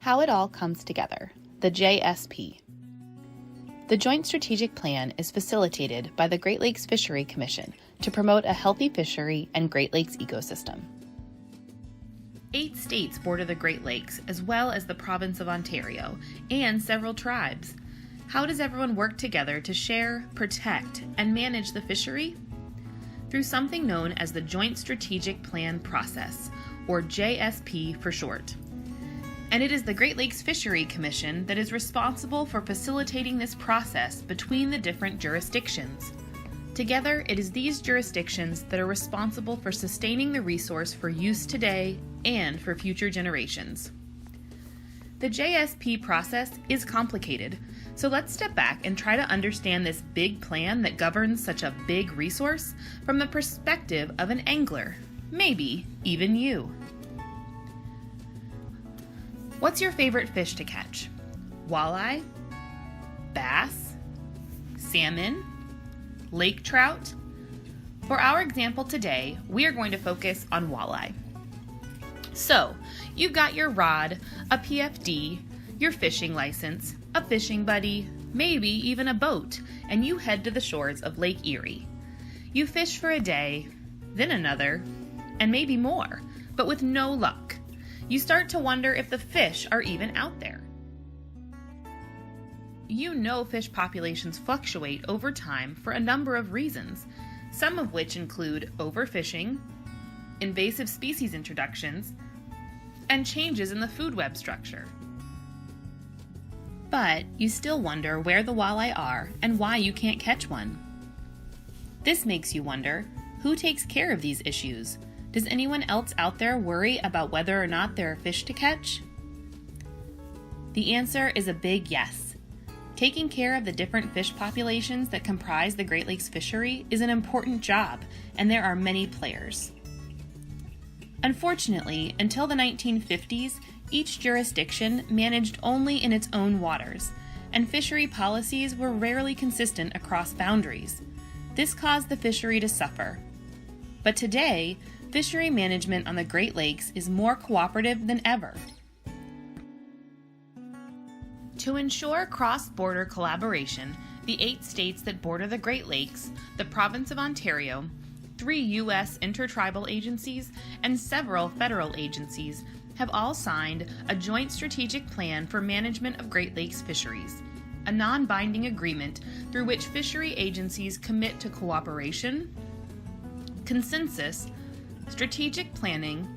How it all comes together, the JSP. The Joint Strategic Plan is facilitated by the Great Lakes Fishery Commission to promote a healthy fishery and Great Lakes ecosystem. 8 states border the Great Lakes, as well as the province of Ontario, and several tribes. How does everyone work together to share, protect, and manage the fishery? Through something known as the Joint Strategic Plan process, or JSP for short. And it is the Great Lakes Fishery Commission that is responsible for facilitating this process between the different jurisdictions. Together, it is these jurisdictions that are responsible for sustaining the resource for use today and for future generations. The JSP process is complicated, so let's step back and try to understand this big plan that governs such a big resource from the perspective of an angler, maybe even you. What's your favorite fish to catch? Walleye? Bass? Salmon? Lake trout? For our example today, we are going to focus on walleye. So, you've got your rod, a PFD, your fishing license, a fishing buddy, maybe even a boat, and you head to the shores of Lake Erie. You fish for a day, then another, and maybe more, but with no luck. You start to wonder if the fish are even out there. You know fish populations fluctuate over time for a number of reasons, some of which include overfishing, invasive species introductions, and changes in the food web structure. But you still wonder where the walleye are and why you can't catch one. This makes you wonder, who takes care of these issues? Does anyone else out there worry about whether or not there are fish to catch? The answer is a big yes. Taking care of the different fish populations that comprise the Great Lakes fishery is an important job, and there are many players. Unfortunately, until the 1950s, each jurisdiction managed only in its own waters, and fishery policies were rarely consistent across boundaries. This caused the fishery to suffer. But today, fishery management on the Great Lakes is more cooperative than ever. To ensure cross-border collaboration, the 8 states that border the Great Lakes, the province of Ontario, 3 U.S. intertribal agencies, and several federal agencies have all signed a Joint Strategic Plan for Management of Great Lakes Fisheries, a non-binding agreement through which fishery agencies commit to cooperation, consensus, strategic planning,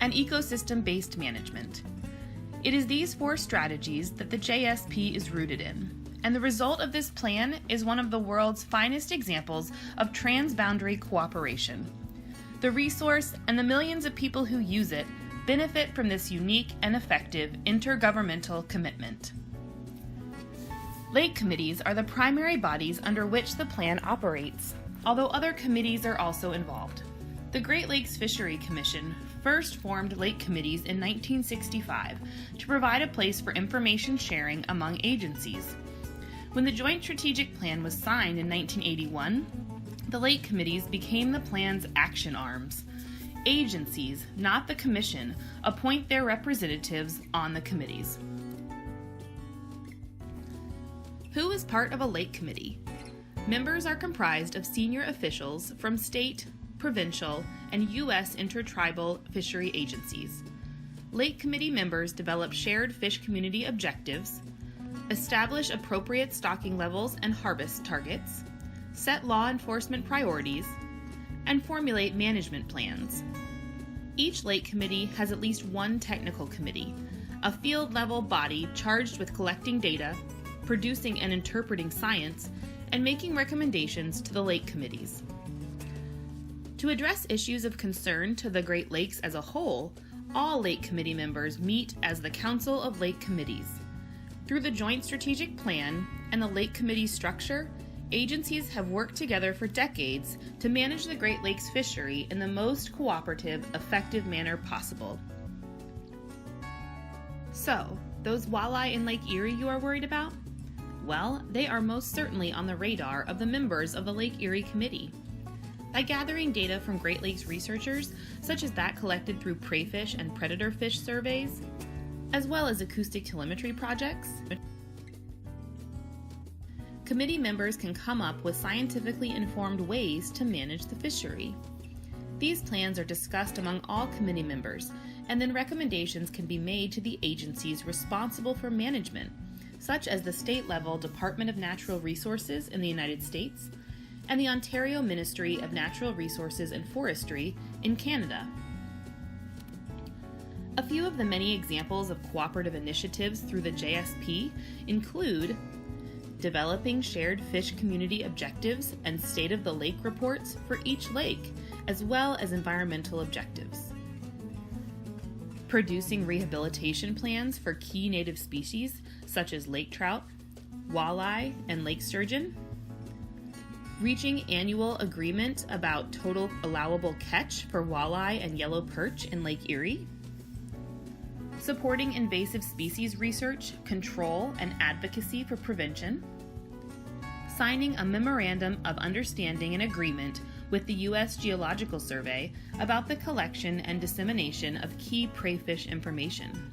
and ecosystem-based management. It is these 4 strategies that the JSP is rooted in, and the result of this plan is one of the world's finest examples of transboundary cooperation. The resource and the millions of people who use it benefit from this unique and effective intergovernmental commitment. Lake committees are the primary bodies under which the plan operates, although other committees are also involved. The Great Lakes Fishery Commission first formed lake committees in 1965 to provide a place for information sharing among agencies. When the Joint Strategic Plan was signed in 1981, the lake committees became the plan's action arms. Agencies, not the Commission, appoint their representatives on the committees. Who is part of a lake committee? Members are comprised of senior officials from state, provincial, and U.S. intertribal fishery agencies. Lake committee members develop shared fish community objectives, establish appropriate stocking levels and harvest targets, set law enforcement priorities, and formulate management plans. Each lake committee has at least one technical committee, a field-level body charged with collecting data, producing and interpreting science, and making recommendations to the lake committees. To address issues of concern to the Great Lakes as a whole, all lake committee members meet as the Council of Lake Committees. Through the Joint Strategic Plan and the Lake Committee structure, agencies have worked together for decades to manage the Great Lakes fishery in the most cooperative, effective manner possible. So, those walleye in Lake Erie you are worried about? Well, they are most certainly on the radar of the members of the Lake Erie Committee. By gathering data from Great Lakes researchers, such as that collected through prey fish and predator fish surveys, as well as acoustic telemetry projects. Committee members can come up with scientifically informed ways to manage the fishery. These plans are discussed among all committee members, and then recommendations can be made to the agencies responsible for management, such as the state-level Department of Natural Resources in the United States and the Ontario Ministry of Natural Resources and Forestry in Canada. A few of the many examples of cooperative initiatives through the JSP include developing shared fish community objectives and state of the lake reports for each lake, as well as environmental objectives. Producing rehabilitation plans for key native species such as lake trout, walleye, and lake sturgeon. Reaching annual agreement about total allowable catch for walleye and yellow perch in Lake Erie. Supporting invasive species research, control, and advocacy for prevention. Signing a memorandum of understanding and agreement with the U.S. Geological Survey about the collection and dissemination of key prey fish information.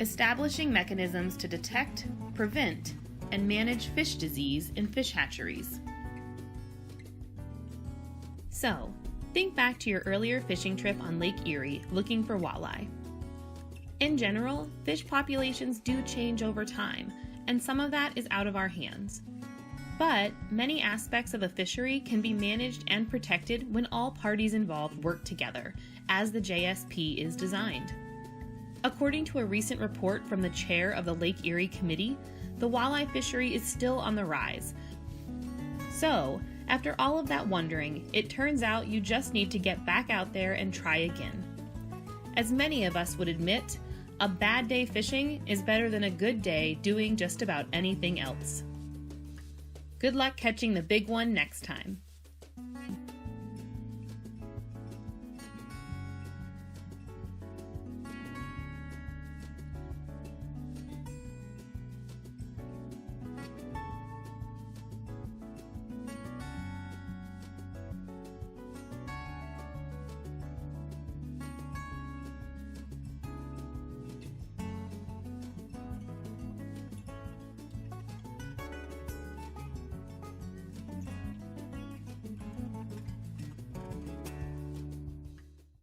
Establishing mechanisms to detect, prevent, and manage fish disease in fish hatcheries. So, think back to your earlier fishing trip on Lake Erie looking for walleye. In general, fish populations do change over time, and some of that is out of our hands. But many aspects of a fishery can be managed and protected when all parties involved work together, as the JSP is designed. According to a recent report from the chair of the Lake Erie Committee, the walleye fishery is still on the rise. So, after all of that wondering, it turns out you just need to get back out there and try again. As many of us would admit, a bad day fishing is better than a good day doing just about anything else. Good luck catching the big one next time.